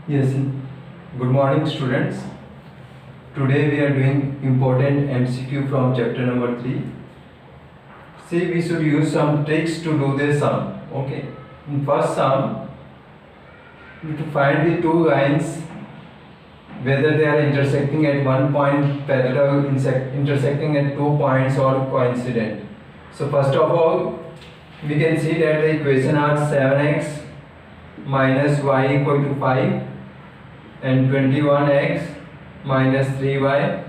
Yes, good morning students. Today we are doing important MCQ from chapter number 3. See, we should use some tricks to do this sum. Okay. In first sum, we have to find the two lines whether they are intersecting at one point parallel, intersecting at 2 points or coincident. So first of all, we can see that the equation are 7x minus y equal to 5 and 21x minus 3y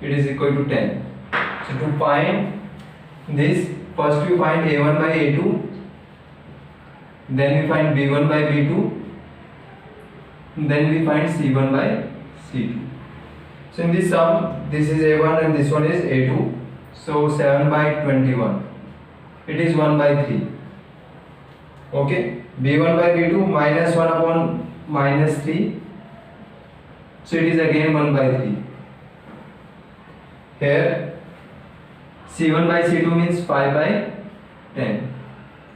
it is equal to 10. So to find this, first we find a1 by a2, then we find b1 by b2, then we find c1 by c2. So in this sum, this is a1 and this one is a2. So 7 by 21, it is 1 by 3. Okay, b1 by b2 minus 1 upon minus 3. So it is again 1 by 3. Here c1 by c2 means 5 by 10.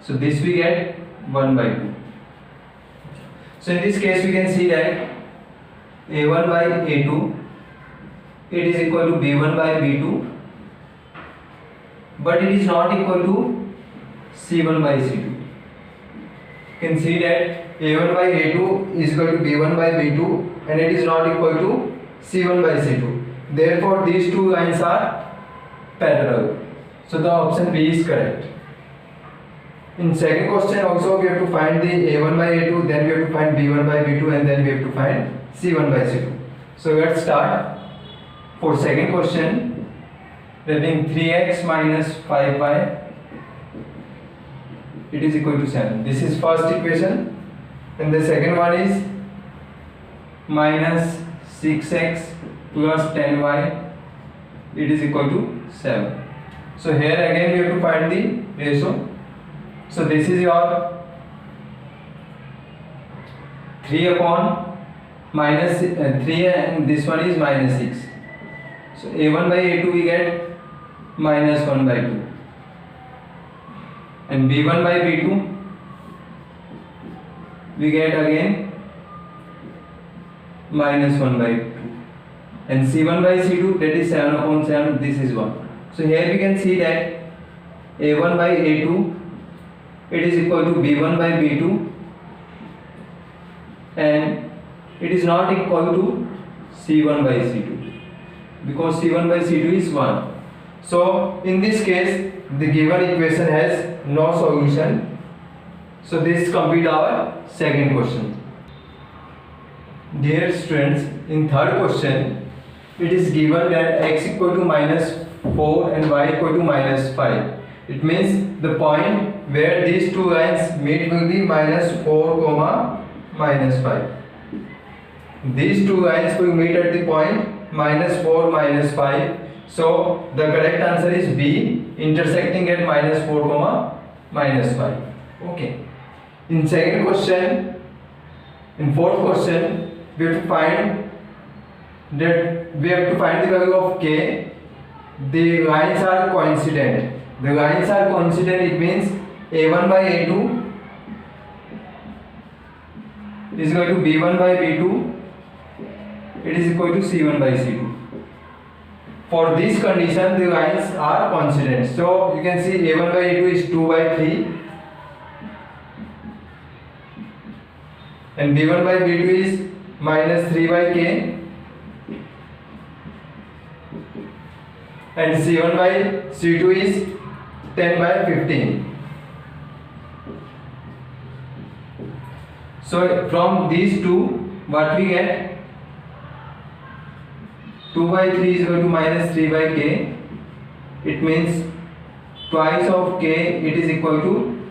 So this we get 1 by 2. So in this case we can see that a1 by a2 it is equal to b1 by b2, but it is not equal to c1 by c2. You can see that a1 by a2 is equal to b1 by b2 and it is not equal to c1 by c2. Therefore these two lines are parallel. So the option B is correct. In second question also we have to find the a1 by a2, then we have to find b1 by b2 and then we have to find c1 by c2. So let's start. For second question, having 3x minus 5y it is equal to 7. This is first equation, and the second one is minus 6x plus 10y it is equal to 7. So here again we have to find the ratio. So this is your 3 upon minus 3 and this one is minus 6. So a1 by a2 we get minus 1 by 2 and b1 by b2 we get again minus 1 by 2 and c1 by c2 that is 7 upon 7, this is 1. So here we can see that a1 by a2 it is equal to b1 by b2 and it is not equal to c1 by c2 because c1 by c2 is 1. So in this case the given equation has no solution. So this complete our second question. Dear students, in third question it is given that x equal to minus 4 and y equal to minus 5. It means the point where these two lines meet will be minus 4 comma minus 5. These two lines will meet at the point minus 4 minus 5. So the correct answer is B, intersecting at minus 4 comma minus 5. Okay. In second question, in fourth question, we have to find the value of k. The lines are coincident. The lines are coincident. It means a1 by a2 is equal to b1 by b2. It is equal to c1 by c2. For this condition, the lines are coincident. So you can see a1 by a2 is 2 by 3 and b1 by b2 is minus 3 by k and c1 by c2 is 10 by 15. So from these two, what we get? 2 by 3 is equal to minus 3 by k. It means twice of k, it is equal to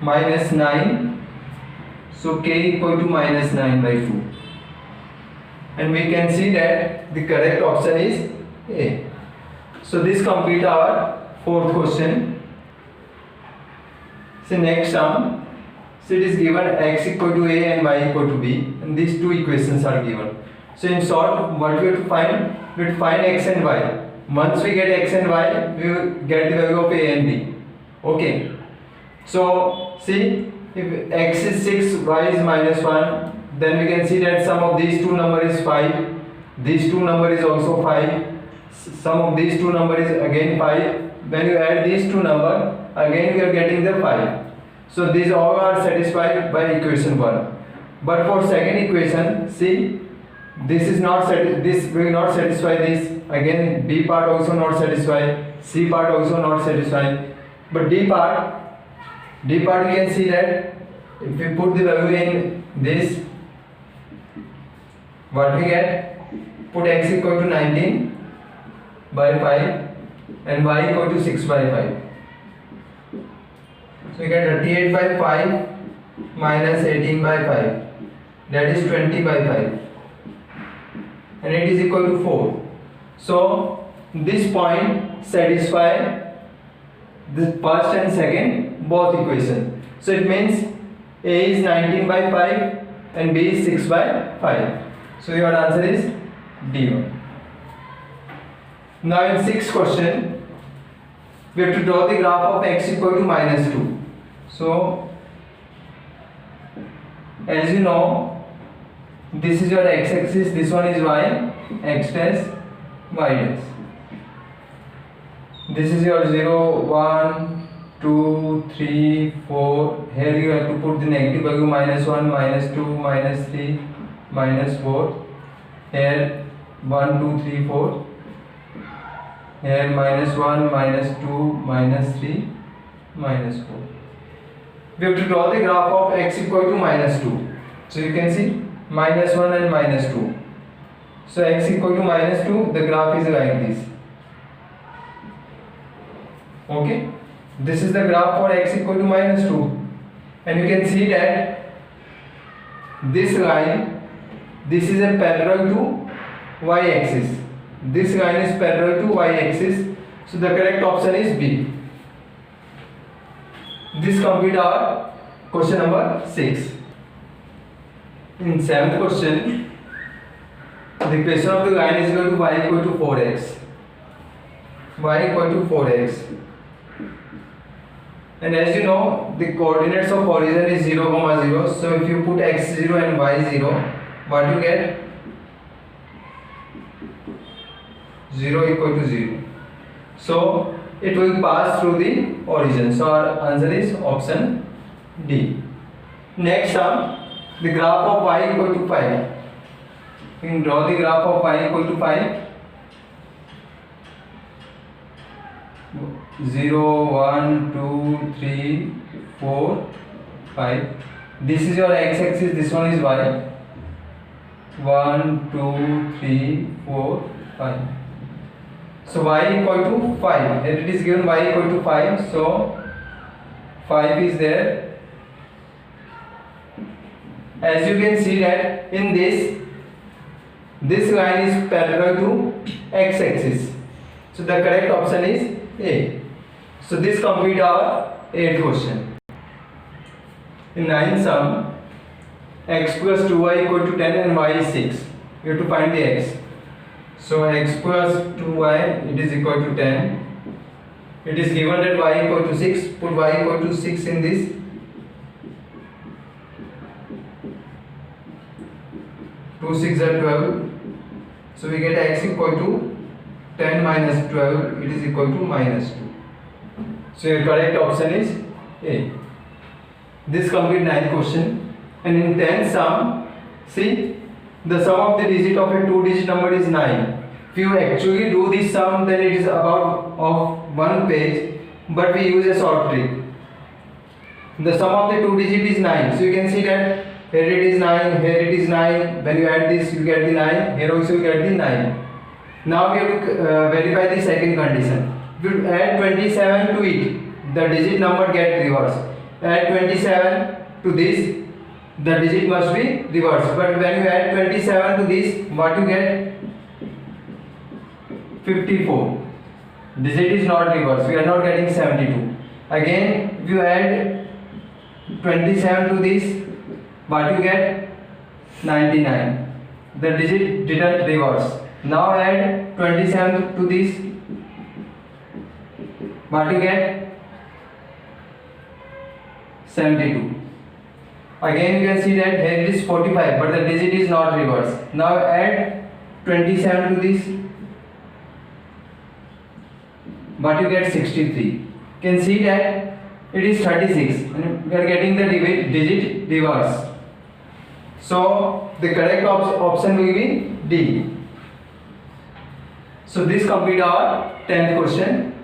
minus 9. So k equal to minus 9 by 2. And we can see that the correct option is A. So this complete our fourth question. So next sum. So it is given x equal to A and y equal to B, and these two equations are given. So in short, what we have to find? We have to find x and y. Once we get x and y, we will get the value of A and B. Okay. So see, if x is 6, y is minus 1, then we can see that sum of these two number is 5. These two number is also 5. Sum of these two number is again 5. When you add these two number, again we are getting the 5. So these all are satisfied by equation 1. But for second equation, see, this is not this will not satisfy this. Again B part also not satisfied, C part also not satisfied. But D part we can see that if we put the value in this, what we get? Put x equal to 19 by 5 and y equal to 6 by 5. So we get 38 by 5 minus 18 by 5, that is 20 by 5, and it is equal to 4. So this point satisfy the first and second both equation. So it means A is 19 by 5 and B is 6 by 5. So your answer is D1. Now in sixth question, we have to draw the graph of x equal to minus 2. So as you know, this is your x-axis, this one is y, x dash, y dash. This is your 0, 1, 2, 3, 4. Here you have to put the negative value minus 1, minus 2, minus 3, minus 4. Here 1, 2, 3, 4. Here minus 1, minus 2, minus 3, minus 4. We have to draw the graph of x equal to minus 2. So you can see minus 1 and minus 2. So x equal to minus 2, the graph is like this. Okay, this is the graph for x equal to minus 2, and you can see that this line, this is a parallel to y-axis. This line is parallel to y-axis, so the correct option is B. This completes our question number 6. In seventh question, the equation of the line is equal to y equal to 4x. Y equal to 4x. And as you know, the coordinates of origin is 0, 0. So if you put x0 and y0, what you get? 0 equal to 0. So it will pass through the origin. So our answer is option D. Next sum, the graph of y equal to 5. You can draw the graph of y equal to 5. 0, 1, 2, 3, 4, 5. This is your x-axis, this one is y. 1, 2, 3, 4, 5. So y equal to 5. Here it is given y equal to 5. So 5 is there. As you can see that in this line is parallel to x-axis. So the correct option is A. So this completes our 8th question. In 9th sum, x plus 2y equal to 10 and y is 6. We have to find the x. So x plus 2y, it is equal to 10. It is given that y equal to 6. Put y equal to 6 in this. 2 6 are 12. So we get x equal to 10 minus 12. It is equal to minus 2. So your correct option is A. This completes 9th question. And in 10th sum, see, the sum of the digit of a 2-digit number is 9. If you actually do this sum, then it is about of one page, but we use a short trick. The sum of the 2 digit is 9. So you can see that here it is 9, here it is 9. When you add this, you get the 9. Here also you get the 9. Now we have to verify the second condition. If you add 27 to it, the digit number get reversed. Add 27 to this, the digit must be reversed. But when you add 27 to this, what you get? 54. Digit is not reversed. We are not getting 72. Again, if you add 27 to this, what you get? 99. The digit didn't reverse. Now add 27 to this. What you get? 72. Again you can see that here it is 45, but the digit is not reverse. Now add 27 to this, but you get 63. You can see that it is 36 and we are getting the digit reverse. So the correct option will be D. So this complete our 10th question.